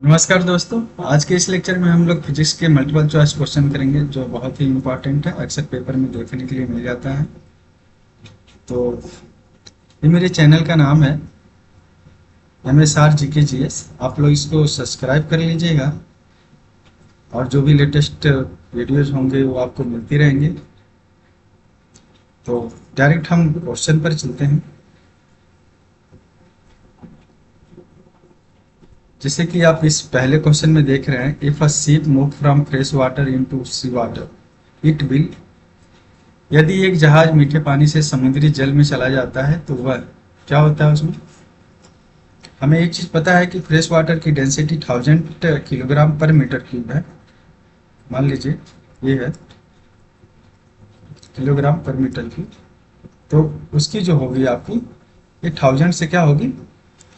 नमस्कार दोस्तों। आज के इस लेक्चर में हम लोग फिजिक्स के मल्टीपल चॉइस क्वेश्चन करेंगे जो बहुत ही इम्पोर्टेंट है, अक्सर पेपर में देखने के लिए मिल जाता है। तो ये मेरे चैनल का नाम है MSR GK GS। आप लोग इसको सब्सक्राइब कर लीजिएगा और जो भी लेटेस्ट वीडियोज होंगे वो आपको मिलती रहेंगे। तो डायरेक्ट हम क्वेश्चन पर चलते हैं। जैसे कि आप इस पहले क्वेश्चन में देख रहे हैं, if a ship move from fresh water into sea water it will. यदि एक जहाज मीठे पानी से समुद्री जल में चला जाता है तो वह क्या होता है उसमें। हमें एक चीज पता है कि फ्रेश वाटर की डेंसिटी 1000 किलोग्राम पर मीटर क्यूब है। मान लीजिए ये है किलोग्राम पर मीटर क्यूब। तो उसकी जो होगी आपकी, ये 1000 से क्या होगी,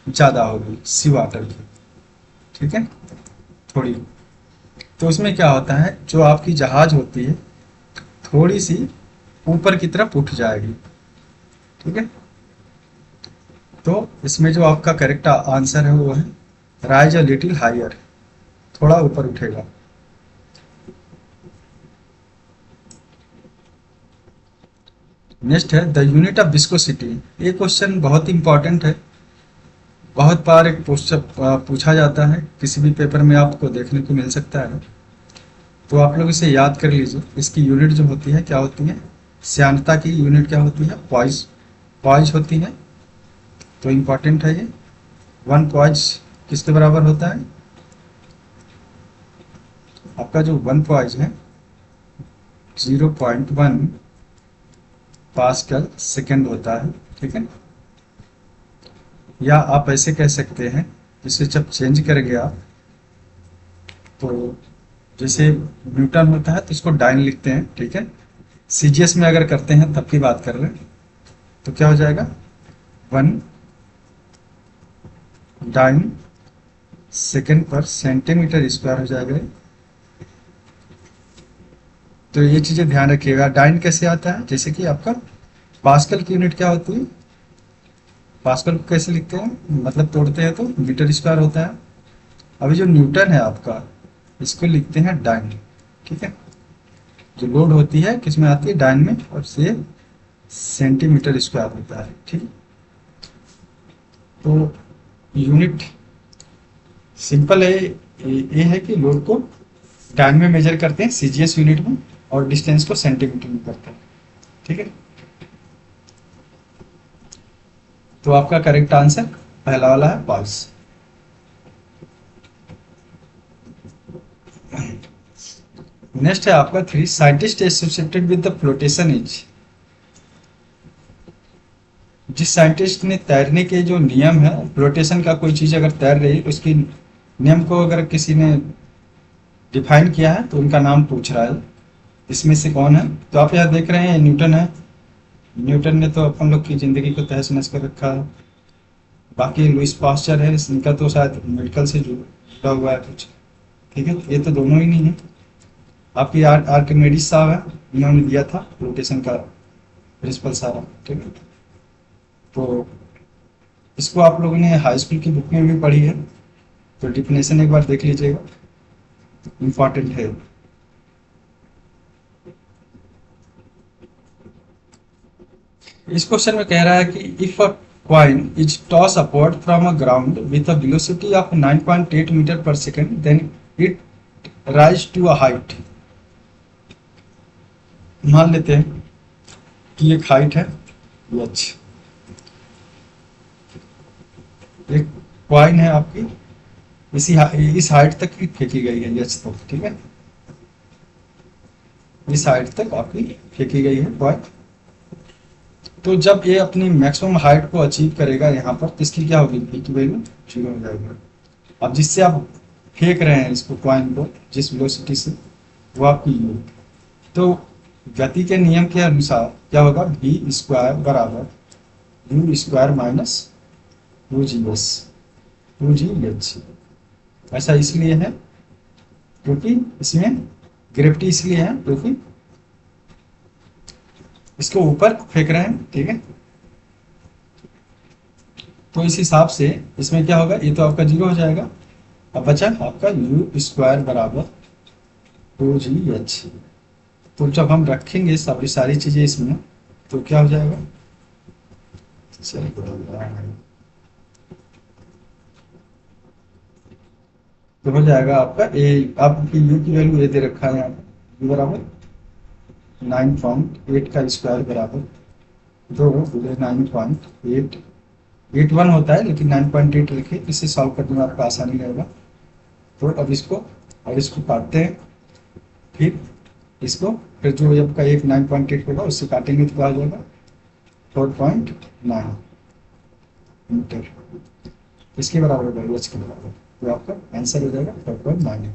ज़्यादा होगी सी वाटर की। ठीक है, थोड़ी। तो उसमें क्या होता है, जो आपकी जहाज होती है थोड़ी सी ऊपर की तरफ उठ जाएगी। ठीक है, तो इसमें जो आपका करेक्ट आंसर है वो है राइज अ लिटिल हायर, थोड़ा ऊपर उठेगा। नेक्स्ट है द यूनिट ऑफ विस्कोसिटी। ये क्वेश्चन बहुत इंपॉर्टेंट है, बहुत बार एक पूछा जाता है, किसी भी पेपर में आपको देखने को मिल सकता है। तो आप लोग इसे याद कर लीजिए। इसकी यूनिट जो होती है क्या होती है, श्यानता की यूनिट क्या होती है, पॉइज। पॉइज होती है। तो इम्पॉर्टेंट है ये। 1 पॉइज किसके बराबर होता है, आपका जो 1 पॉइज है 0.1 पास्कल सेकेंड होता है। ठीक है, या आप ऐसे कह सकते हैं, इसे जब चेंज करेंगे आप, तो जैसे न्यूटन होता है तो इसको डाइन लिखते हैं। ठीक है, सीजीएस में अगर करते हैं तब की बात कर रहे हैं, तो क्या हो जाएगा 1 डाइन सेकेंड पर सेंटीमीटर स्क्वायर हो जाएगा। तो ये चीजें ध्यान रखिएगा। डाइन कैसे आता है, जैसे कि आपका पास्कल की यूनिट क्या होती है, पास्कल को कैसे लिखते हैं, मतलब तोड़ते हैं तो मीटर स्क्वायर होता है। अभी जो न्यूटन है आपका, इसको लिखते हैं डाइन। ठीक है, जो लोड होती है किस में आती है, डाइन में, और से सेंटीमीटर स्क्वायर होता है। ठीक है, तो यूनिट सिंपल है। ये है कि लोड को डाइन में मेजर करते हैं सीजीएस यूनिट में, और डिस्टेंस को सेंटीमीटर में करते हैं। ठीक है, तो आपका करेक्ट आंसर पहला वाला है, पॉइस। नेक्स्ट है आपका 3, scientist associated with the flotation is. जिस साइंटिस्ट ने तैरने के जो नियम है, फ्लोटेशन का कोई चीज अगर तैर रही है उसकी नियम को अगर किसी ने डिफाइन किया है तो उनका नाम पूछ रहा है, इसमें से कौन है। तो आप यहाँ देख रहे हैं न्यूटन है। न्यूटन ने तो अपन लोग की जिंदगी को तहस नहस कर रखा है। बाकी लुइस पास्चर है, इनका तो शायद मेडिकल से जुड़ा हुआ है कुछ। ठीक है, ये तो दोनों ही नहीं है। आपकी आर्किमेडीज साहब है, इन्होंने दिया था रोटेशन का प्रिंसिपल सारा। ठीक है, तो इसको आप लोगों ने हाई स्कूल की बुक में भी पढ़ी है, तो डिफिनेशन एक बार देख लीजिएगा, इंपॉर्टेंट है। इस क्वेश्चन में कह रहा है कि if a coin is tossed upward from a ground with a velocity of 9.8 meter per second, then it rise to a height। मान लेते हैं कि एक हाइट है h, एक कॉइन है आपकी, इस हाइट तक की फेंकी गई है h तक। ठीक है, इस हाइट तक आपकी फेंकी गई है कॉइन। तो जब ये अपनी मैक्सिमम हाइट को अचीव करेगा यहाँ पर, तो इसकी क्या होगी, v की वैल्यू 0 हो जाएगी। अब जिससे आप फेंक रहे हैं इसको, कॉइन को, जिस वेलोसिटी से, वो आपकी u। तो गति के नियम के अनुसार क्या होगा, v स्क्वायर बराबर u स्क्वायर माइनस 2gh। ऐसा इसलिए है क्योंकि इसमें ग्रेविटी इसलिए है क्योंकि इसको ऊपर फेंक रहे हैं। ठीक है, तो इस हिसाब से इसमें क्या होगा, ये तो आपका 0 हो जाएगा, अब बचा आपका यू स्क्वायर बराबर 2GH। तो जब हम रखेंगे सभी सारी चीज़ें इसमें तो क्या हो जाएगा, तो हो जाएगा आपका ए, आपकी यू की वैल्यू ए दे रखा है यहाँ पे, यू बराबर 9.8 का स्क्वायर बराबर 9.881 होता है, लेकिन 9.8 लिखे, इसे सॉल्व करने में आपका आसानी रहेगा। तो अब इसको काटते हैं, फिर इसको, फिर जो आपका एक 9.8 होगा उससे काटेंगे तो क्या हो जाएगा 4.9 मीटर, इसके बराबर होगा एच के बराबर, तो आपका आंसर हो जाएगा 4.9।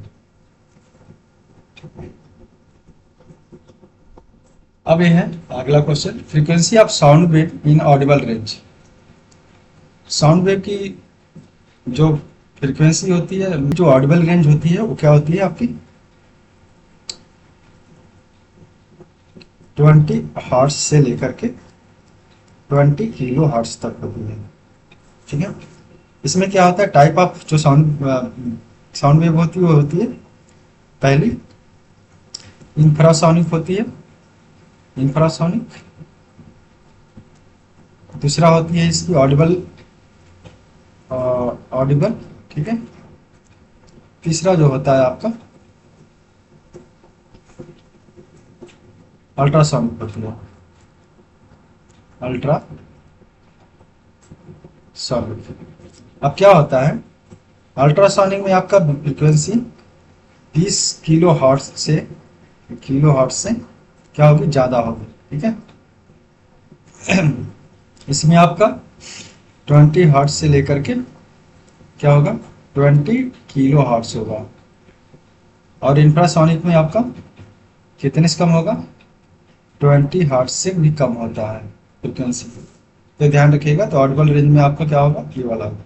अब ये है अगला question, frequency of sound wave in Audible range. Sound wave की जो फ्रीक्वेंसी होती है, जो ऑडिबल रेंज होती है, वो क्या होती है आपकी 20 हर्ट्ज से लेकर के 20 किलो हर्ट्ज तक होती है। ठीक है, इसमें क्या होता है, टाइप ऑफ जो साउंड वेव होती है वो होती है, पहली इंफ्रासोनिक होती है, इंफ्रासोनिक, दूसरा होती है इसकी ऑडिबल, ऑडिबल, ठीक है, तीसरा जो होता है आपका अल्ट्रासोनिक होती है, अल्ट्रा सॉनिक। अब क्या होता है, अल्ट्रासोनिक में आपका फ्रीक्वेंसी 20 किलो हर्ट्ज से क्या होगी, ज़्यादा होगी। ठीक है, इसमें आपका 20 हर्ट्ज से लेकर के क्या होगा 20 किलो हर्ट्ज होगा, और इंफ्रासोनिक में आपका कितने से कम होगा, 20 हर्ट्ज से भी कम होता है फ्रीक्वेंसी। तो ध्यान रखिएगा, तो ऑडिबल रेंज में आपका क्या होगा, ये वाला होगा।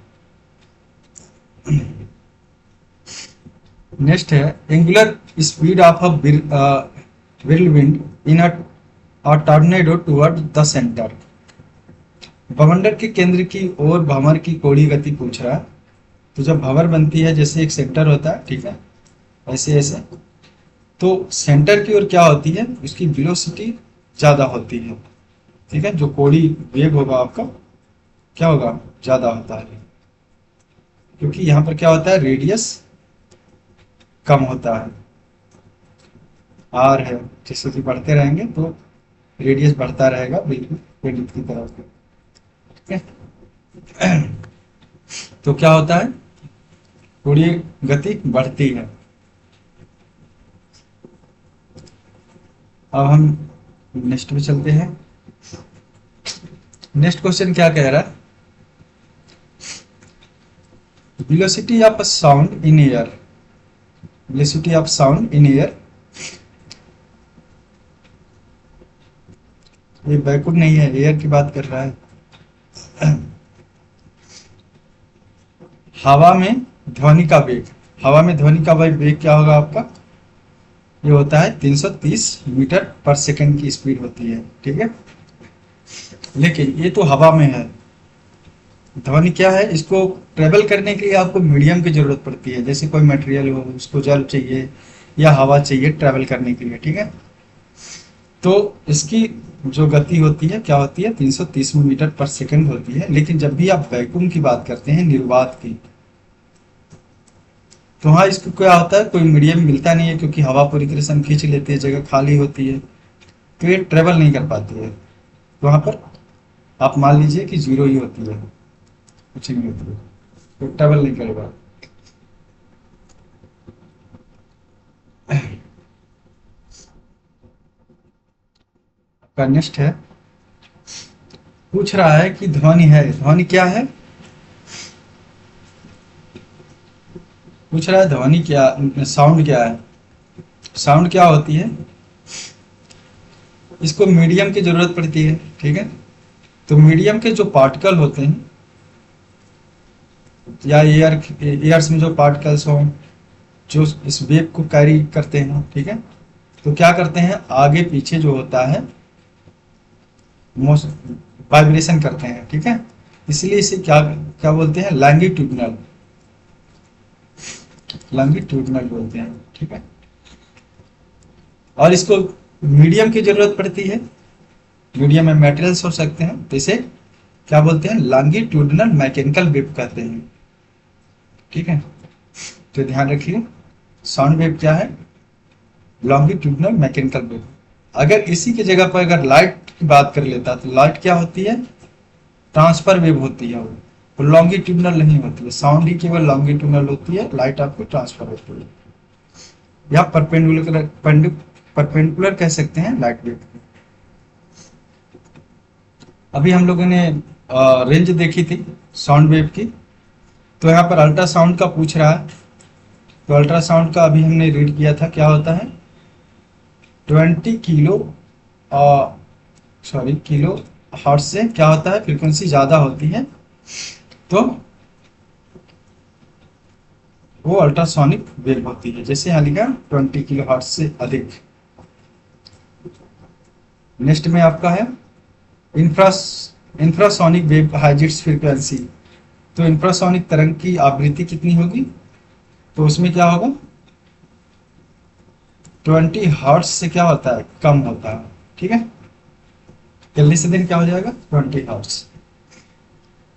नेक्स्ट है angular speed of a whirlwind in a tornado toward the center। भवंडर के केंद्र की ओर भंवर की कोणीय गति पूछ रहा है। तो जब भंवर बनती है, जैसे एक सेंटर होता है, ठीक है, ऐसे ऐसे, तो सेंटर की ओर क्या होती है, उसकी वेलोसिटी ज्यादा होती है। ठीक है, जो कोणीय वेग होगा आपका क्या होगा, ज्यादा होता है, क्योंकि यहाँ पर क्या होता है, रेडियस कम होता है, आर है, जैसे कि बढ़ते रहेंगे तो रेडियस बढ़ता रहेगा, बिल्कुल विद्युत की तरह। ठीक है, तो क्या होता है, कोणीय गति बढ़ती है। अब हम नेक्स्ट पे चलते हैं। नेक्स्ट क्वेश्चन क्या कह रहा है, velocity of sound in air, velocity of sound in air, ये बैकवर्ड नहीं है, एयर की बात कर रहा है। हवा में ध्वनि का वेग, हवा में ध्वनि का वेग क्या होगा आपका, ये होता है 330 मीटर पर सेकंड की स्पीड होती है। ठीक है, लेकिन ये तो हवा में है, ध्वनि क्या है, इसको ट्रेवल करने के लिए आपको मीडियम की जरूरत पड़ती है, जैसे कोई मटेरियल हो, उसको जल चाहिए या हवा चाहिए ट्रेवल करने के लिए। ठीक है, तो इसकी जो गति होती है क्या होती है, 330 मीटर पर सेकंड होती है। लेकिन जब भी आप वैक्यूम की बात करते हैं, निर्वात की, तो हाँ, इसको क्या होता है, कोई मीडियम मिलता नहीं है, क्योंकि हवा पूरी तरह से खींच लेती है, जगह खाली होती है, तो ये ट्रेवल नहीं कर पाती है। तो वहां पर आप मान लीजिए कि जीरो ही होती है, कुछ नहीं होती है, तो ट्रेवल नहीं करेगा। नेक्स्ट है, पूछ रहा है कि ध्वनि है, ध्वनि क्या है, पूछ रहा है ध्वनि क्या, साउंड क्या है, साउंड क्या होती है, इसको मीडियम की जरूरत पड़ती है। ठीक है, तो मीडियम के जो पार्टिकल होते हैं, या एयर्स में जो पार्टिकल्स हों, जो इस वेव को कैरी करते हैं, ठीक है, तो क्या करते हैं, आगे पीछे जो होता है वाइब्रेशन करते हैं। ठीक है, इसलिए इसे क्या क्या बोलते हैं, लैंगिट्यूडनल, लॉन्गिट्यूडनल बोलते हैं, ठीक है। और इसको मीडियम की जरूरत पड़ती है, मीडियम में मटेरियल्स हो सकते हैं, तो इसे क्या बोलते हैं, लॉन्गिट्यूडनल मैकेनिकल वेव कहते हैं, ठीक है। तो ध्यान रखिए साउंड वेव क्या है, लॉन्गिट्यूडनल मैकेनिकल वेव। अगर इसी की जगह पर अगर लाइट की बात कर लेता तो लाइट क्या होती है, ट्रांसफर वेव होती है, वो लॉन्गिट्यूडनल नहीं होती है। साउंड ही केवल लॉन्गिट्यूडनल होती है, लाइट आपको ट्रांसफर होती है, या परपेंडिकुलर कह सकते हैं लाइट वेव। अभी हम लोगों ने रेंज देखी थी साउंड वेव की, तो यहाँ पर अल्ट्रासाउंड का पूछ रहा है। तो अल्ट्रासाउंड का अभी हमने रीड किया था, क्या होता है, 20 किलो हर्ट्ज से क्या होता है, फ्रीक्वेंसी ज़्यादा होती है तो वो अल्ट्रासोनिक वेव होती है। जैसे यहाँ लिखा 20 किलो हर्ट्ज से अधिक। नेक्स्ट में आपका है इंफ्रासोनिक वेव हाइजिट्स फ्रीक्वेंसी। तो इंफ्रासोनिक तरंग की आवृत्ति कितनी होगी, तो उसमें क्या होगा, 20 हर्ट्ज से क्या होता है, कम होता है, ठीक है। जल्दी से दिन क्या हो जाएगा, 20 हर्ट्ज।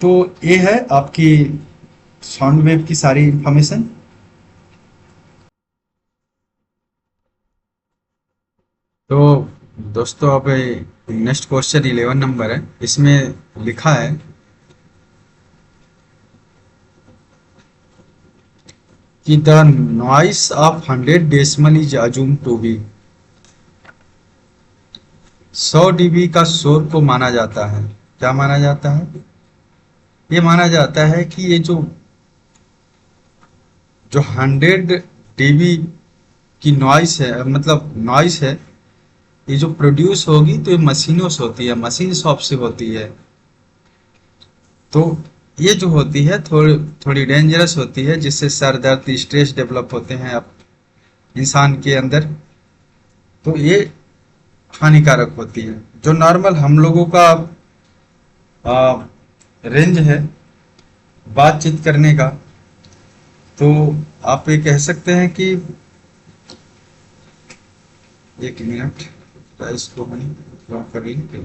तो ये है आपकी साउंड वेव की सारी इंफॉर्मेशन। तो दोस्तों अब नेक्स्ट क्वेश्चन 11 नंबर है, इसमें लिखा है कि the noise of 100 decimal is assume to be, 100 dB का शोर को माना जाता है। क्या माना जाता है, ये माना जाता है कि ये जो 100 डीबी की नॉइस है, मतलब नॉइस है, ये जो प्रोड्यूस होगी तो ये मशीनों से होती है, मशीन शॉप से होती है। तो ये जो होती है थोड़ी डेंजरस होती है, जिससे सर दर्द, स्ट्रेस डेवलप होते हैं अब इंसान के अंदर। तो ये हानिकारक होती है। जो नॉर्मल हम लोगों का रेंज है बातचीत करने का, तो आप ये कह सकते हैं कि, एक मिनट इसको हम लॉक कर लेंगे।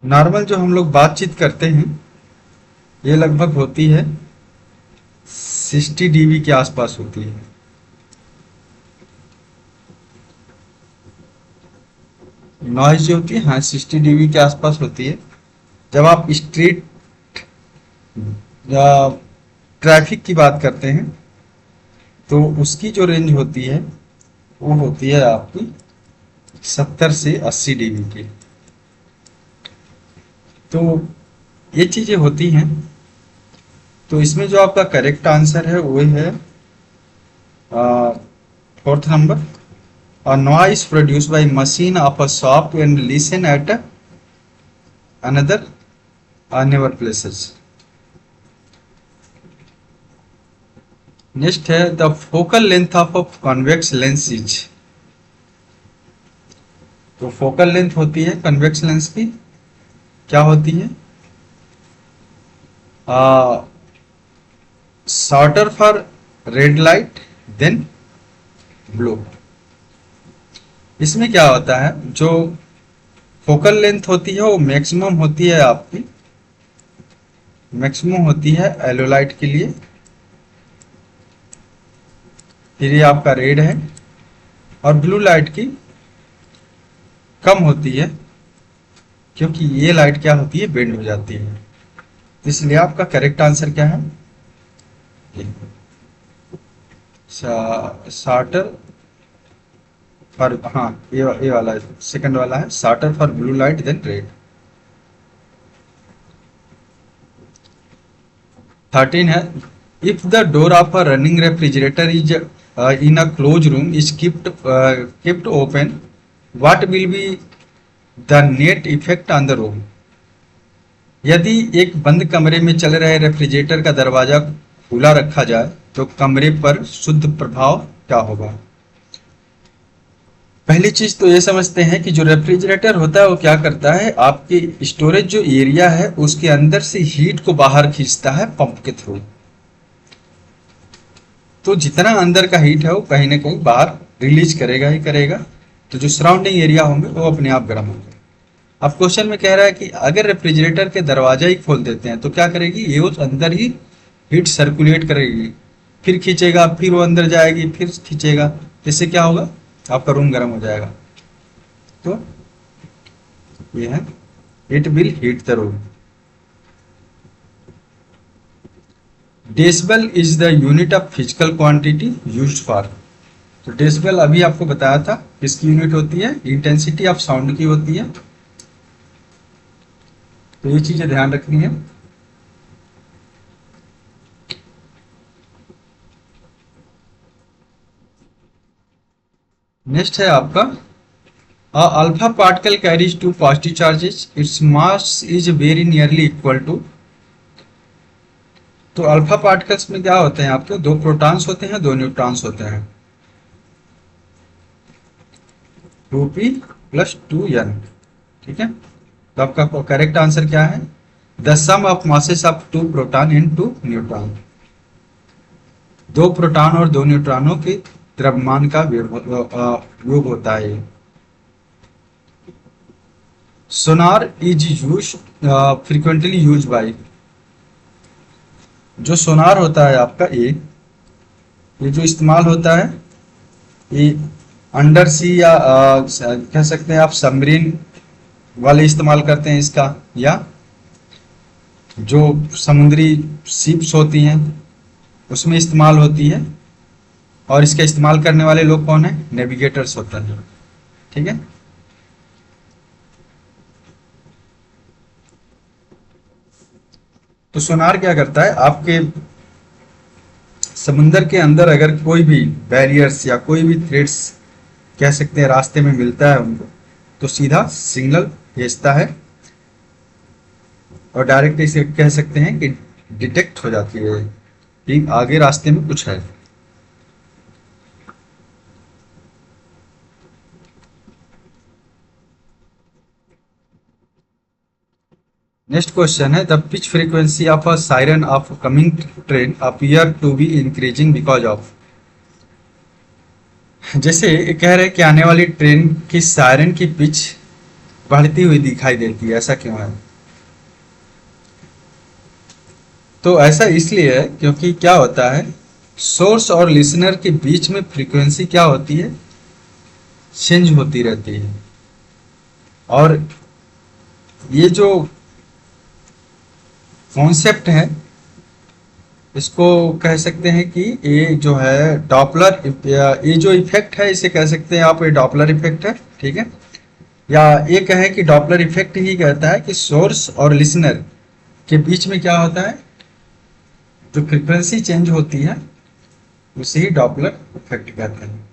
नॉर्मल जो हम लोग बातचीत करते हैं ये लगभग होती है 60 डीबी के आसपास होती है। नॉइज जो होती है, हाँ 60 डीबी के आसपास होती है। जब आप स्ट्रीट या ट्रैफिक की बात करते हैं तो उसकी जो रेंज होती है वो होती है आपकी 70 से 80 डीबी की। तो ये चीजें होती हैं। तो इसमें जो आपका करेक्ट आंसर है वो है 4th number, a noise produced by machine of a shop and listen at another never places। Next है the focal length of convex lens is. तो फोकल लेंथ होती है कन्वेक्स लेंस की, क्या होती है, shorter for red light than blue. इसमें क्या होता है, जो फोकल लेंथ होती है वो मैक्सिमम होती है आपकी, मैक्सिमम होती है येलो लाइट के लिए, फिर ये आपका रेड है, और ब्लू लाइट की कम होती है क्योंकि ये लाइट क्या होती है, बेंड हो जाती है। इसलिए आपका करेक्ट आंसर क्या है, शार्टर फॉर, हाँ ये वाला सेकंड वाला है, shorter for blue light than red. 13 है if the door of a running refrigerator is in a close room is kept open, what will be the net effect on the room। यदि एक बंद कमरे में चल रहे रेफ्रिजरेटर का दरवाजा खुला रखा जाए तो कमरे पर शुद्ध प्रभाव क्या होगा। पहली चीज तो ये समझते हैं कि जो रेफ्रिजरेटर होता है वो क्या करता है, आपके स्टोरेज जो एरिया है उसके अंदर से हीट को बाहर खींचता है पंप के थ्रू। तो जितना अंदर का हीट है वो कहीं ना कहीं बाहर रिलीज करेगा ही करेगा, तो जो सराउंडिंग एरिया होंगे वो अपने आप गर्म होंगे। अब क्वेश्चन में कह रहा है कि अगर रेफ्रिजरेटर के दरवाजा ही खोल देते हैं तो क्या करेगी, ये उस अंदर ही हीट सर्कुलेट करेगी, फिर खींचेगा, फिर वो अंदर जाएगी, फिर खींचेगा, इससे क्या होगा, आपका रूम गर्म हो जाएगा। तो ये है, it will heat the room. Decibel is the unit of physical quantity used for. तो डेसिबल अभी आपको बताया था किसकी यूनिट होती है, इंटेंसिटी ऑफ साउंड की होती है। तो ये चीजें ध्यान रखनी है। नेक्स्ट है आपका alpha particle carries two positive charges, its mass is very nearly equal to. तो अल्फा पार्टिकल्स में क्या होते हैं, आपके दो प्रोटॉन्स होते हैं, दो न्यूट्रॉन्स होते हैं, 2p प्लस 2n। ठीक है, तो आपका करेक्ट आंसर क्या है, the sum of masses of two proton in two neutron. दो प्रोटॉन और दो न्यूट्रॉनों के द्रव्यमान का योग होता है। Sonar is use frequently use by. जो सोनार होता है आपका ये जो इस्तेमाल होता है, ये अंडर सी या कह सकते हैं आप सबमरीन वाले इस्तेमाल करते हैं इसका, या जो समुद्री शिप्स होती हैं उसमें इस्तेमाल होती है, और इसका इस्तेमाल करने वाले लोग कौन है, नेविगेटर्स होते हैं। ठीक है, तो सोनार क्या करता है, आपके समुंदर के अंदर अगर कोई भी बैरियर्स या कोई भी थ्रेड्स कह सकते हैं रास्ते में मिलता है उनको, तो सीधा सिग्नल भेजता है और डायरेक्ट इसे कह सकते हैं कि डिटेक्ट हो जाती है कि आगे रास्ते में कुछ है। नेक्स्ट क्वेश्चन है, the pitch frequency of a siren of coming train appear to be increasing because of. जैसे कह रहे हैं कि आने वाली ट्रेन की सायरन की पिच बढ़ती हुई दिखाई देती है, ऐसा क्यों है। तो ऐसा इसलिए है क्योंकि क्या होता है, सोर्स और लिसनर के बीच में फ्रीक्वेंसी क्या होती है, चेंज होती रहती है। और ये जो कॉन्सेप्ट है इसको कह सकते हैं कि ये जो है डॉपलर, ये जो इफेक्ट है इसे कह सकते हैं आप, ये डॉपलर इफेक्ट है। ठीक है, या ये कहें कि डॉपलर इफेक्ट ही कहता है कि सोर्स और लिसनर के बीच में क्या होता है, जो फ्रीक्वेंसी चेंज होती है उसे ही डॉपलर इफेक्ट कहते हैं।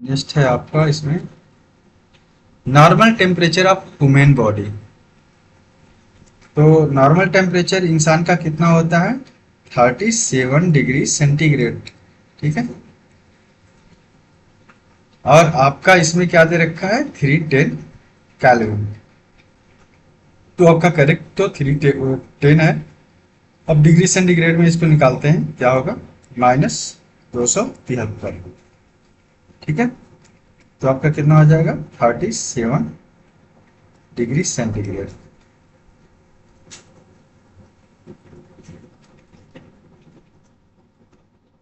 नेक्स्ट है आपका इसमें normal temperature of human body. तो नॉर्मल टेम्परेचर इंसान का कितना होता है, 37 डिग्री सेंटीग्रेड। ठीक है, और आपका इसमें क्या दे रखा है, 310 कैलोरी। तो आपका करेक्ट तो 310 है। अब डिग्री सेंटीग्रेड में इसको निकालते हैं, क्या होगा, -273। ठीक है, तो आपका कितना हो जाएगा, 37 डिग्री सेंटीग्रेड।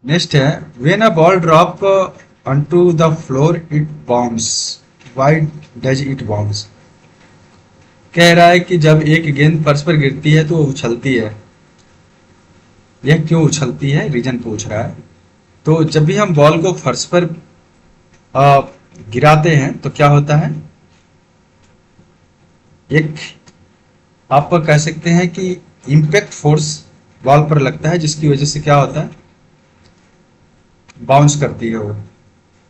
नेक्स्ट है, when a ball drop onto the floor it bounce, why does it bounce। कह रहा है कि जब एक गेंद फर्श पर गिरती है तो वो उछलती है, यह क्यों उछलती है, रीजन पूछ रहा है। तो जब भी हम बॉल को फर्श पर गिराते हैं तो क्या होता है, एक आप कह सकते हैं कि इम्पैक्ट फोर्स बॉल पर लगता है, जिसकी वजह से क्या होता है, बाउंस करती है वो।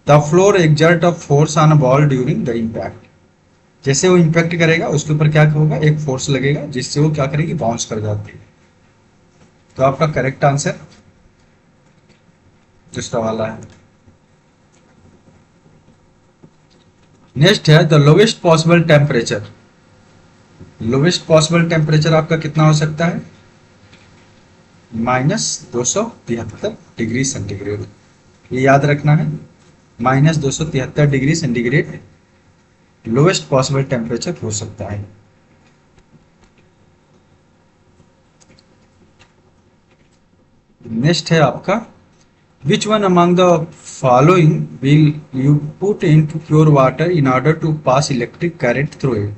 The floor exert a force on a ball during the impact. जैसे वो इम्पैक्ट करेगा उसके ऊपर क्या होगा, एक फोर्स लगेगा जिससे वो क्या करेगी, बाउंस कर जाती है। तो आपका करेक्ट आंसर दूसरा वाला है। नेक्स्ट है the lowest possible temperature. Lowest possible temperature आपका कितना हो सकता है? -273 डिग्री सेंटीग्रेड। ये याद रखना है, -273 degree centigrade lowest possible temperature हो सकता है। नेक्स्ट है आपका which one among the following will you put into pure water in order to pass electric current through it.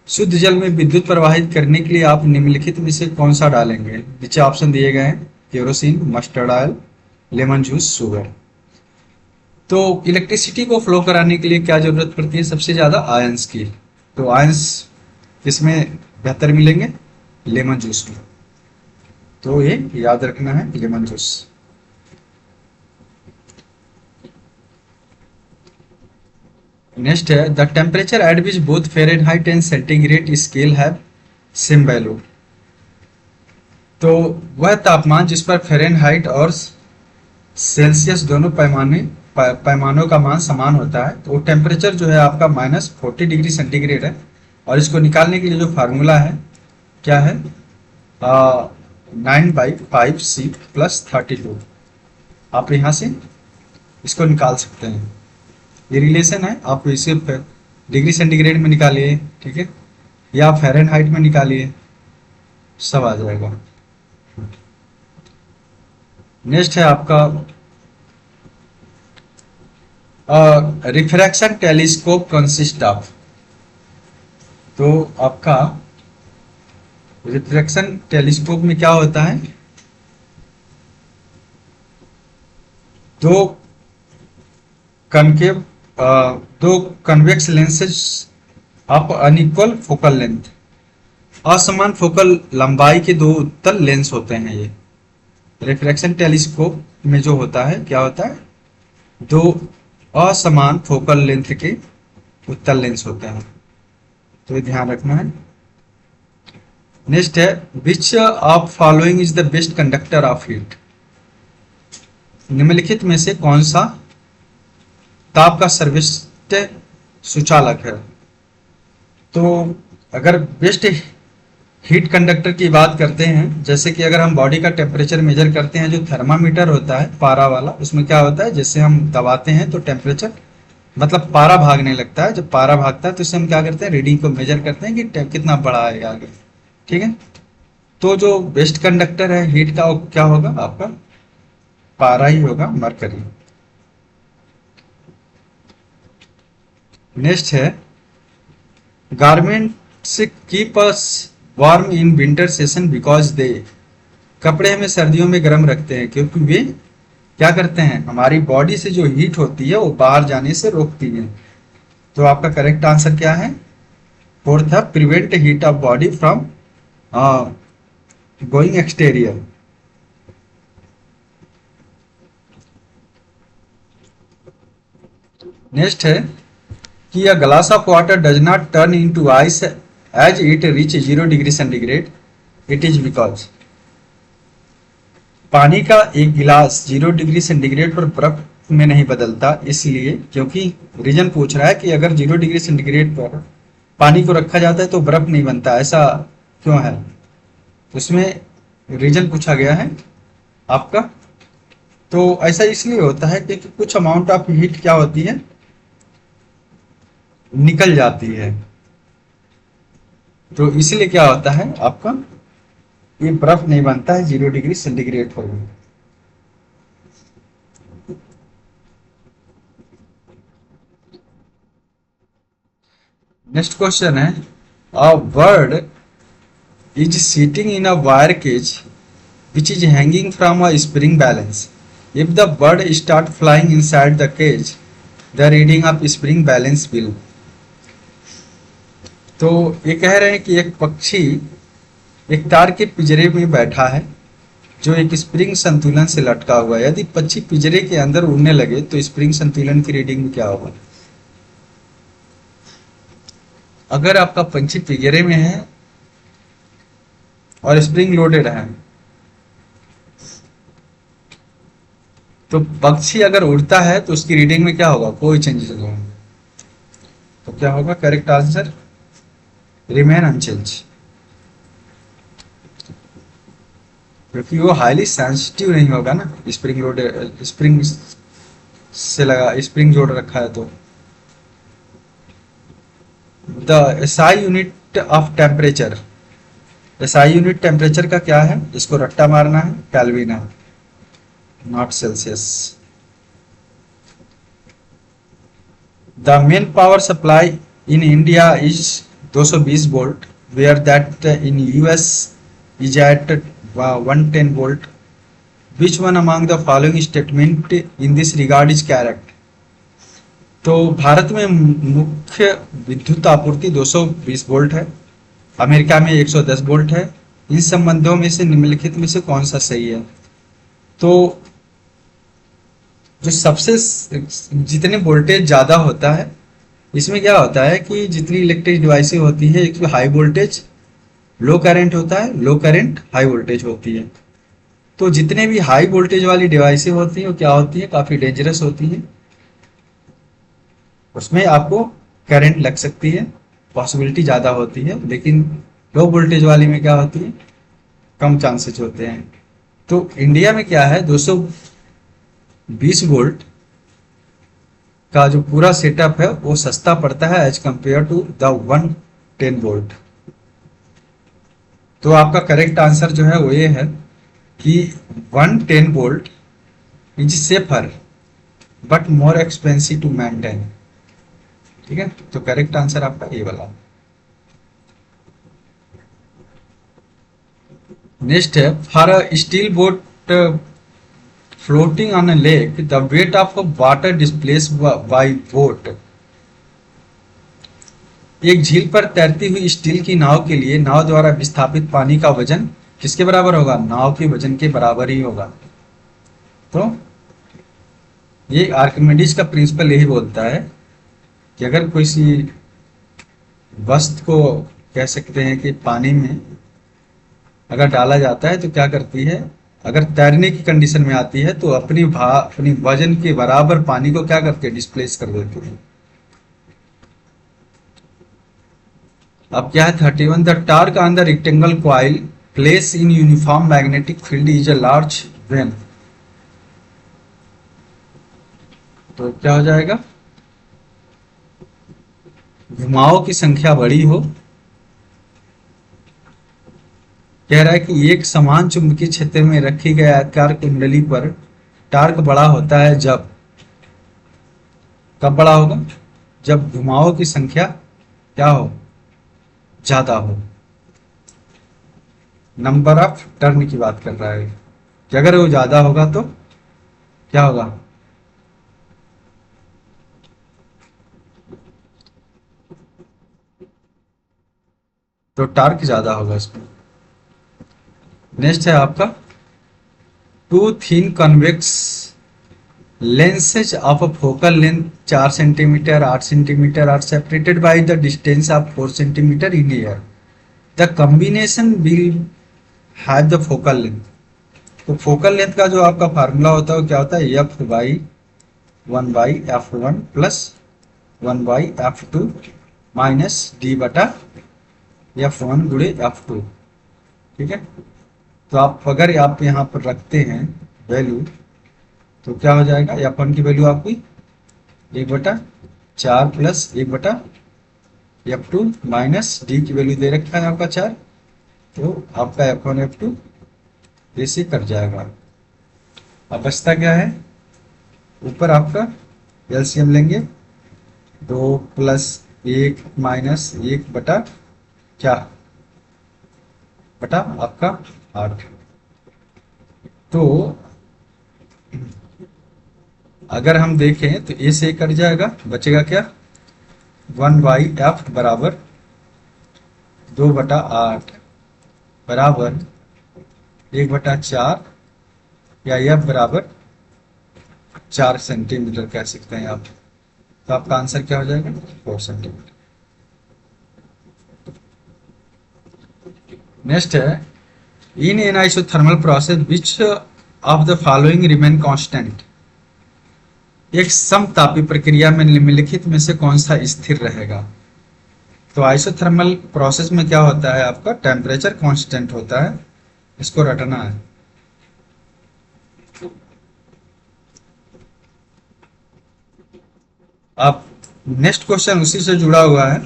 शुद्ध जल में विद्युत प्रवाहित करने के लिए आप निम्नलिखित में से कौन सा डालेंगे? नीचे ऑप्शन दिए गए हैं, kerosene, mustard oil, lemon juice, sugar. तो इलेक्ट्रिसिटी को फ्लो कराने के लिए क्या जरूरत पड़ती है? सबसे ज्यादा आयंस की। तो आयंस किसमें बेहतर मिलेंगे? लेमन जूस में। तो ये याद रखना है, लेमन जूस। नेक्स्ट है the temperature at which both Fahrenheit and centigrade scale have same value. तो वह तापमान जिस पर फ़ारेनहाइट और सेल्सियस दोनों पैमानों का मान समान होता है, तो टेम्परेचर जो है आपका -40 डिग्री सेंटीग्रेड है। और इसको निकालने के लिए जो फार्मूला है क्या है? 9/5C+32। आप यहाँ से इसको निकाल सकते हैं। ये रिलेशन है, आप इसे डिग्री सेंटीग्रेड में निकालिए, ठीक है, या फ़ारेनहाइट में निकालिए, सब आ जाएगा। नेक्स्ट है आपका रिफ्रैक्शन टेलीस्कोप कंसिस्ट ऑफ। तो आपका रिफ्रैक्शन टेलीस्कोप में क्या होता है? दो कनकेव दो convex lenses of unequal focal length. असमान फोकल लंबाई के दो उत्तल लेंस होते हैं। ये रिफ्रैक्शन टेलीस्कोप में जो होता है क्या होता है? दो असमान फोकल लेंथ के उत्तल लेंस होते हैं। तो ये ध्यान रखना है। नेक्स्ट है which of following is the best conductor of heat. निम्नलिखित में से कौन सा ताप का सर्वश्रेष्ठ सुचालक है? तो अगर बेस्ट हीट कंडक्टर की बात करते हैं, जैसे कि अगर हम बॉडी का टेम्परेचर मेजर करते हैं, जो थर्मामीटर होता है पारा वाला, उसमें क्या होता है, जैसे हम दबाते हैं तो टेम्परेचर मतलब पारा भागने लगता है। जब पारा भागता है तो इससे हम क्या करते हैं, रीडिंग को मेजर करते हैं कि कितना बड़ा है आगे, ठीक है। तो जो बेस्ट कंडक्टर है हीट का, वो क्या होगा आपका? पारा ही होगा, मरकरी। नेक्स्ट है garments keep us warm in winter session because they. कपड़े हमें सर्दियों में गर्म रखते हैं क्योंकि वे क्या करते हैं, हमारी बॉडी से जो हीट होती है वो बाहर जाने से रोकती है। तो आपका करेक्ट आंसर क्या है? फोर्थ है prevent heat of body from going exterior. Next है कि a glass of water does not turn into ice as it reach 0 degree centigrade, it is because। पानी का एक गिलास 0 डिग्री सेंटीग्रेड पर बर्फ में नहीं बदलता, इसलिए क्योंकि रीजन पूछ रहा है कि अगर 0 डिग्री सेंटीग्रेड पर पानी को रखा जाता है तो बर्फ नहीं बनता, ऐसा क्यों है? उसमें रीजन पूछा गया है आपका। तो ऐसा इसलिए होता है क्योंकि कुछ अमाउंट ऑफ हीट क्या होती है, निकल जाती है। तो इसलिए क्या होता है आपका, ये बर्फ नहीं बनता है 0 डिग्री सेंटीग्रेड पर। नेक्स्ट क्वेश्चन है a bird is sitting in a wire cage which is hanging from a spring balance. If the bird start flying inside the cage, the reading of spring balance will। तो ये कह रहे हैं कि एक पक्षी एक तार के पिंजरे में बैठा है जो एक स्प्रिंग संतुलन से लटका हुआ है। यदि पक्षी पिंजरे के अंदर उड़ने लगे तो स्प्रिंग संतुलन की रीडिंग में क्या होगा? अगर आपका पंछी पिंजरे में है और स्प्रिंग लोडेड है तो पक्षी अगर उड़ता है तो उसकी रीडिंग में क्या होगा, कोई चेंजेस नहीं होंगे। तो क्या होगा करेक्ट आंसर, रिमेन अनचेंज, क्योंकि वो हाईली सेंसिटिव नहीं होगा ना, स्प्रिंग लोड, स्प्रिंग से लगा, स्प्रिंग जोड़ रखा है तो। The SI unit of temperature, SI unit temperature का क्या है, इसको रट्टा मारना है, केल्विन है, not Celsius. The main power supply in India is 220 volt, where that in US is at 110 volt. Which one among the following statement in this regard is correct. तो भारत में मुख्य विद्युत आपूर्ति 220 वोल्ट है, अमेरिका में 110 volt है। इन संबंधों में से निम्नलिखित में से कौन सा सही है। तो जो सबसे जितने वोल्टेज ज़्यादा होता है, इसमें क्या होता है कि जितनी इलेक्ट्रिक डिवाइसें होती है, एक हाई वोल्टेज लो करंट होता है, लो करंट हाई वोल्टेज होती है। तो जितने भी हाई वोल्टेज वाली डिवाइसें होती हैं वो क्या होती है, काफ़ी डेंजरस होती हैं, उसमें आपको करंट लग सकती है, पॉसिबिलिटी ज़्यादा होती है। लेकिन लो वोल्टेज वाली में क्या होती है, कम चांसेस होते हैं। तो इंडिया में क्या है, 220 वोल्ट का जो पूरा सेटअप है वो सस्ता पड़ता है as compare to the 110 volt. तो आपका करेक्ट आंसर जो है वो ये है कि 110 volt is safer but more expensive to maintain. ठीक है, तो करेक्ट आंसर आपका ये वाला। नेक्स्ट है, for a steel boat floating on a lake the weight of water displace bye boat. एक झील पर तैरती हुई स्टील की नाव के लिए नाव द्वारा विस्थापित पानी का वजन किसके बराबर होगा, नाव के वजन के बराबर ही होगा। तो ये आर्किमिडीज का प्रिंसिपल यही बोलता है कि अगर किसी वस्तु को कह सकते हैं कि पानी में अगर डाला जाता है तो क्या करती है, अगर तैरने की कंडीशन में आती है तो अपनी वजन के बराबर पानी को क्या करती है, डिस्प्लेस कर देती है। अब क्या है 31, the torque on the rectangle coil place in uniform magnetic field is a large when. तो क्या हो जाएगा, घुमावों की संख्या बड़ी हो। कह रहा है कि एक समान चुंबकीय क्षेत्र में रखी गई आयताकार कुंडली पर टार्क बड़ा होता है जब, कब बड़ा होगा, जब घुमावों की संख्या क्या हो, ज्यादा हो। नंबर ऑफ टर्न की बात कर रहा है कि अगर वो ज्यादा होगा तो क्या होगा, तो टार्क ज्यादा होगा इसमें। नेक्स्ट है आपका, two thin convex lenses of a focal length 4 centimeter 8 centimeter are separated by the distance of 4 centimeter in air. The combination will have the focal length. तो फोकल लेंथ का जो आपका फार्मूला होता है वो क्या होता है, F by 1 by F 1 plus 1 by F 2 minus D बटा एफ 1 गुणे एफ 2। ठीक है, तो आप अगर आप यहाँ पर रखते हैं वैल्यू तो क्या हो जाएगा, एफ 1 की वैल्यू आपकी 1/4 प्लस 1/f2 माइनस डी की वैल्यू दे रखा है आपका 4, तो आपका f1 f2 ऐसे कट जाएगा। अब बचता क्या है, ऊपर आपका एलसीएम लेंगे, 2 प्लस 1 माइनस 1 बटा क्या, बटा आपका 8। तो अगर हम देखें तो ए से कट जाएगा, बचेगा क्या, 1 बाई एफ बराबर 2/8 बराबर 1/4 या एफ बराबर 4 सेंटीमीटर कह सकते हैं आप। तो आपका आंसर क्या हो जाएगा, 4 सेंटीमीटर। नेक्स्ट है, in an isothermal process which of the following remain constant. एक समतापी प्रक्रिया में निम्नलिखित में से कौन सा स्थिर रहेगा? तो आइसोथर्मल प्रोसेस में क्या होता है, आपका टेम्परेचर कांस्टेंट होता है, इसको रटना है। अब नेक्स्ट क्वेश्चन उसी से जुड़ा हुआ है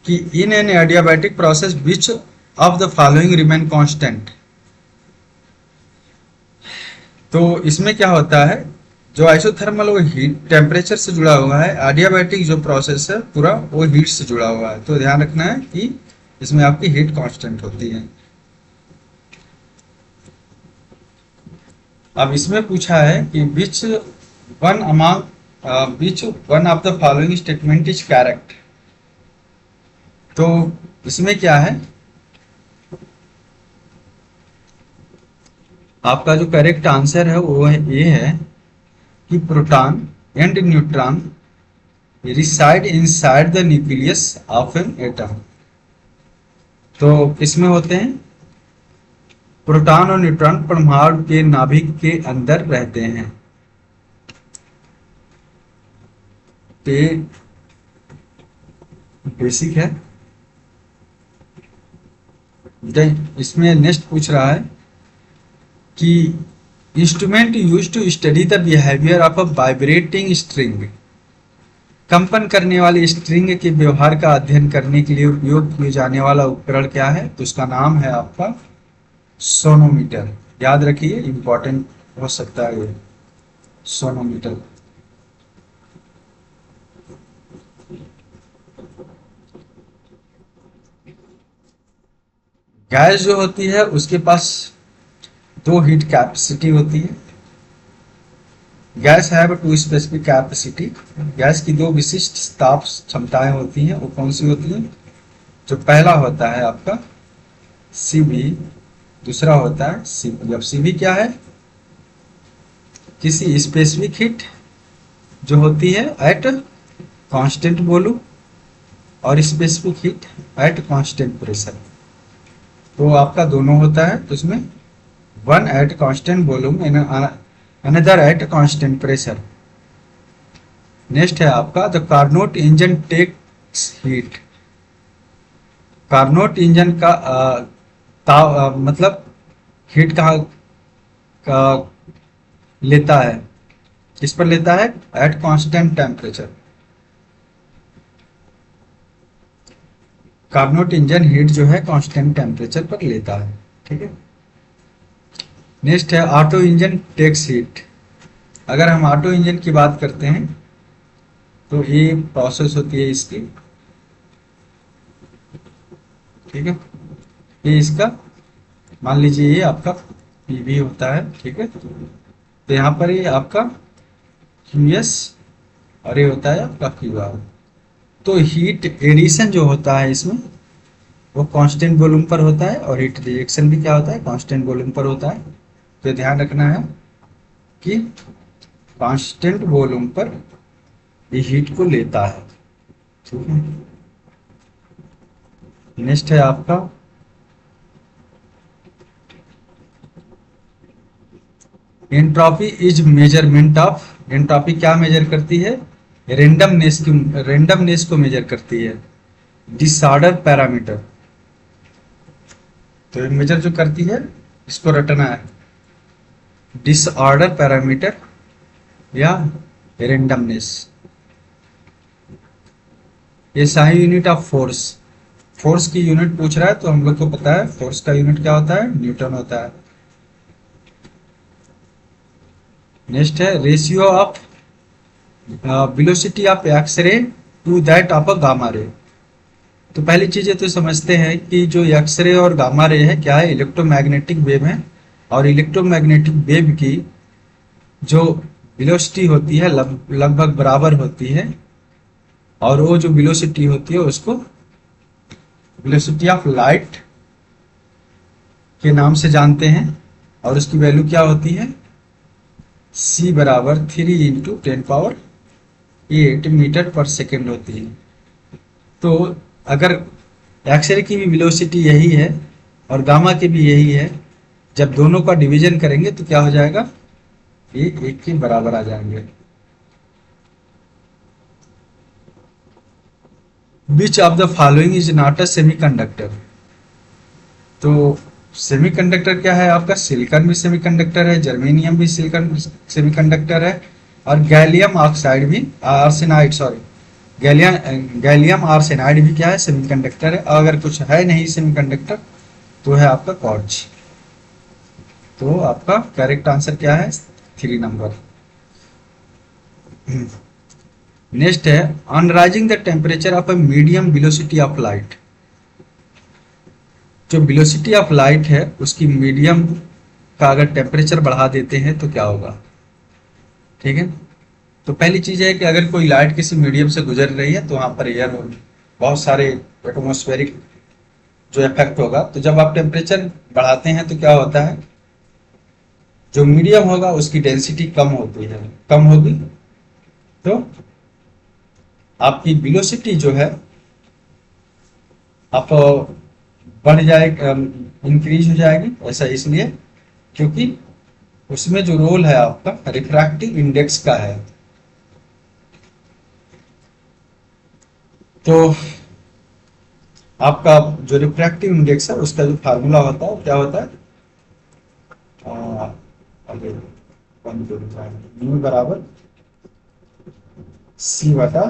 कि in an adiabatic process which of the following remain constant. तो इसमें क्या होता है, जो आइसोथर्मल वो हीट टेम्परेचर से जुड़ा हुआ है, एडियाबैटिक जो प्रोसेस है पूरा वो हीट से जुड़ा हुआ है। तो ध्यान रखना है कि इसमें आपकी हीट कांस्टेंट होती है। अब इसमें पूछा है कि विच one of the following statement is correct. तो इसमें क्या है, आपका जो करेक्ट आंसर है वो है ये है कि proton and neutron reside inside the nucleus of an atom. तो इसमें होते हैं प्रोटॉन और न्यूट्रॉन परमाणु के नाभिक के अंदर रहते हैं। तो ये बेसिक है। इसमें नेक्स्ट पूछ रहा है कि instrument use to study the behaviour of a vibrating string. कंपन करने वाली स्ट्रिंग के व्यवहार का अध्ययन करने के लिए उपयोग किए जाने वाला उपकरण क्या है? तो उसका नाम है आपका सोनोमीटर। याद रखिए, इंपॉर्टेंट हो सकता है ये सोनोमीटर। गैस जो होती है उसके पास दो हीट कैपेसिटी होती है। Gas have two specific capacity. Gas की दो विशिष्ट ताप क्षमताएं होती हैं। वो कौन सी होती हैं? जो पहला होता है आपका Cv, दूसरा होता है Cv। अब Cv क्या है? किसी स्पेसिफिक हीट जो होती है एट कांस्टेंट वॉल्यूम और specific heat at constant pressure. तो आपका दोनों होता है। तो इसमें one at constant volume another at constant pressure. Next है आपका the Carnot engine takes heat. Carnot engine का मतलब हीट कहाँ का लेता है? किस पर लेता है? At constant temperature. Carnot engine heat जो है कांस्टेंट टेम्परेचर पर लेता है। ठीक है। नेक्स्ट है ऑटो इंजन टेक्स हीट। अगर हम ऑटो इंजन की बात करते हैं तो ये प्रोसेस होती है इसकी। ठीक है। ये इसका मान लीजिए ये आपका पीवी होता है। ठीक है। तो यहाँ पर ये आपका क्यूएस और ये होता है आपका क्यूआर। तो हीट एडिशन जो होता है इसमें वो कांस्टेंट वॉल्यूम पर होता है और हीट रिजेक्शन भी क्या होता है? कांस्टेंट वॉल्यूम पर होता है। तो ध्यान रखना है कि कांस्टेंट वॉल्यूम पर ये हीट को लेता है। ठीक है। नेक्स्ट है आपका entropy is measurement of. Entropy क्या मेजर करती है? रेंडमनेस को मेजर करती है। Disorder parameter. तो ये मेजर जो करती है इसको रटना है, डिसऑर्डर पैरामीटर या रेंडमनेस। ये सारी यूनिट ऑफ फोर्स। फोर्स की यूनिट पूछ रहा है तो हम लोग को पता है फोर्स का यूनिट क्या होता है? न्यूटन होता है। नेक्स्ट है ratio of velocity of X ray to that of a gamma ray. तो पहली चीज ये तो समझते हैं कि जो एक्स रे और गामा रे है क्या है? इलेक्ट्रोमैग्नेटिक वेव है। और इलेक्ट्रोमैग्नेटिक वेव की जो वेलोसिटी होती है लगभग बराबर होती है। और वो जो वेलोसिटी होती है उसको वेलोसिटी ऑफ लाइट के नाम से जानते हैं। और उसकी वैल्यू क्या होती है? c बराबर 3 × 10⁸ मीटर पर सेकेंड होती है। तो अगर एक्सरे की भी वेलोसिटी यही है और गामा की भी यही है, जब दोनों का डिवीजन करेंगे तो क्या हो जाएगा? ये 1 के बराबर आ जाएंगे। Which of the following is not a semiconductor. तो सेमीकंडक्टर क्या है आपका, सिलिकॉन भी सेमीकंडक्टर है, जर्मेनियम भी सिलिकॉन सेमीकंडक्टर है, और गैलियम ऑक्साइड भी, आर्सेनाइड सॉरी, गैलियम आर्सेनाइड भी क्या है, सेमीकंडक्टर है। अगर कुछ है नहीं सेमीकंडक्टर तो है आपका क्वार्ट्ज। तो आपका करेक्ट आंसर क्या है, 3 नंबर। नेक्स्ट है, on rising the temperature of a medium velocity of light. जो वेलोसिटी ऑफ लाइट है उसकी मीडियम का अगर टेम्परेचर बढ़ा देते हैं तो क्या होगा, ठीक है। तो पहली चीज है कि अगर कोई लाइट किसी मीडियम से गुजर रही है तो वहां पर एयर बहुत सारे एटमॉस्फेरिक जो इफेक्ट होगा। तो जब आप टेम्परेचर बढ़ाते हैं तो क्या होता है, जो मीडियम होगा उसकी डेंसिटी कम होती है, कम होगी तो आपकी वेलोसिटी जो है आप बढ़ जाए, इंक्रीज हो जाएगी। ऐसा इसलिए क्योंकि उसमें जो रोल है आपका रिफ्रैक्टिव इंडेक्स का है। तो आपका जो रिफ्रैक्टिव इंडेक्स है उसका जो फार्मूला होता है क्या होता है, आगे न्यू बराबर सी बटा,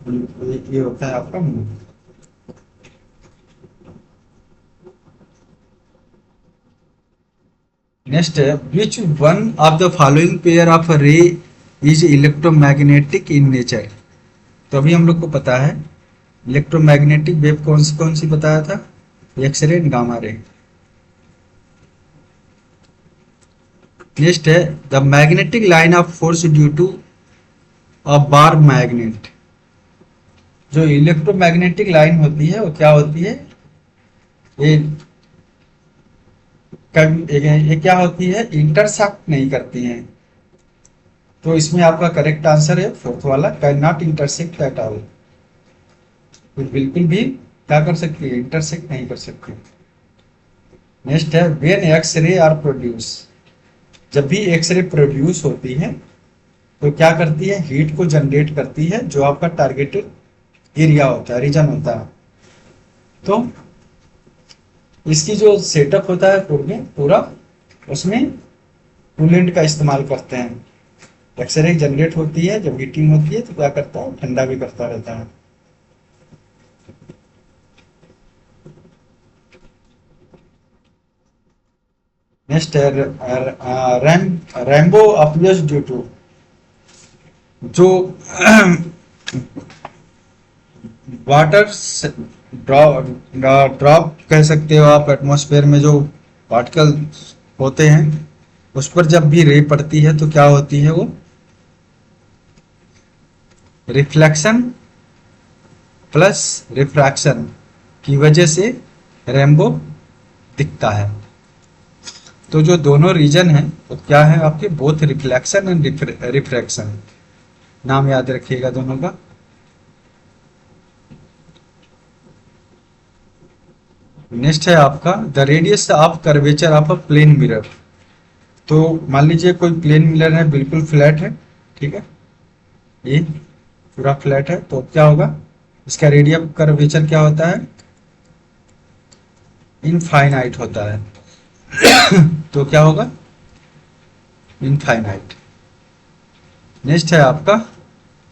ये होता है आपका म्यू। नेक्स्ट है, विच one of the following pair of रे इज इलेक्ट्रोमैग्नेटिक इन नेचर। तो अभी हम लोग को पता है इलेक्ट्रोमैग्नेटिक वेव कौन सी बताया था, X ray and gamma ray. Next है, the magnetic line of force due to a bar magnet. जो इलेक्ट्रोमैग्नेटिक लाइन होती है वो क्या होती है, ये ये क्या होती है, इंटरसेक्ट नहीं करती हैं। तो इसमें आपका करेक्ट आंसर है फोर्थ वाला, can not intersect at all. तो बिल्कुल भी क्या कर सकती है, इंटरसेक्ट नहीं कर सकती। नेक्स्ट है, व्हेन एक्सरे आर प्रोड्यूस। जब भी एक्सरे प्रोड्यूस होती है तो क्या करती है, हीट को जनरेट करती है जो आपका टारगेटेड एरिया होता है, रीजन होता है। तो इसकी जो सेटअप होता है पूरा उसमें कूलेंट का इस्तेमाल करते हैं। एक्सरे जनरेट होती है, जब हीटिंग होती है तो क्या करता है, ठंडा भी करता रहता है। नेक्स्ट है, रैम्बो अपीयर्स ड्यू टू। जो वाटर ड्रॉप कह सकते हो आप, एटमॉस्फेयर में जो पार्टिकल होते हैं उस पर जब भी रे पड़ती है तो क्या होती है, वो रिफ्लेक्शन प्लस रिफ्रैक्शन की वजह से रेनबो दिखता है। तो जो दोनों रीजन है वो क्या है आपके, बोथ रिफ्लेक्शन एंड रिफ्रैक्शन। नाम याद रखिएगा दोनों का। नेक्स्ट है आपका, the radius of curvature of a plane mirror. तो मान लीजिए कोई प्लेन मिरर है, बिल्कुल फ्लैट है, ठीक है, ये पूरा फ्लैट है, तो क्या होगा, इसका रेडियस कर्वेचर क्या होता है, इनफाइनाइट होता है। तो क्या होगा, इनफाइनाइट। नेक्स्ट है आपका,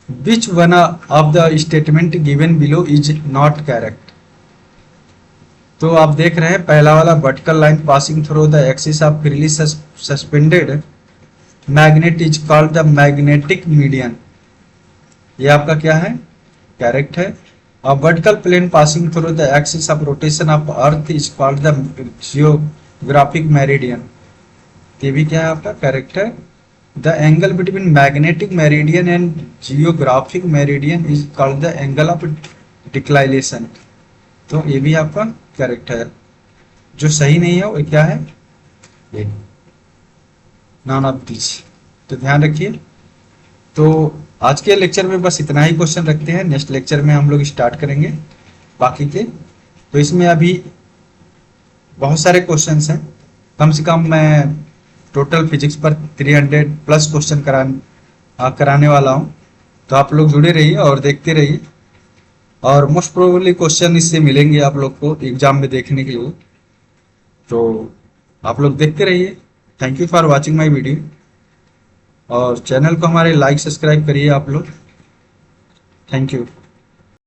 which one of the statement given below is not correct. तो आप देख रहे हैं पहला वाला, vertical line passing through the axis of freely suspended magnet is called the magnetic median. ये आपका क्या है, करेक्ट है। और vertical plane passing through the axis of rotation of earth is called the geographic meridian. ये भी क्या है आपका, करेक्ट है। The angle between magnetic meridian and geographic meridian is called the angle of declination. तो ये भी आपका करेक्ट है। जो सही नहीं है वो क्या है, ये नॉन ऑफ दिस। तो ध्यान रखिए। तो आज के लेक्चर में बस इतना ही क्वेश्चन रखते हैं, नेक्स्ट लेक्चर में हम लोग स्टार्ट करेंगे बाकी के। तो इसमें अभी बहुत सारे क्वेश्चंस हैं, कम से कम मैं टोटल फिजिक्स पर 300 प्लस क्वेश्चन कराने वाला हूँ। तो आप लोग जुड़े रहिए और देखते रहिए, और मोस्ट प्रोबेबली क्वेश्चन इससे मिलेंगे आप लोग को एग्जाम में देखने के लिए। तो आप लोग देखते रहिए। Thank you for watching my video, और चैनल को हमारे लाइक सब्सक्राइब करिए आप लोग। Thank you.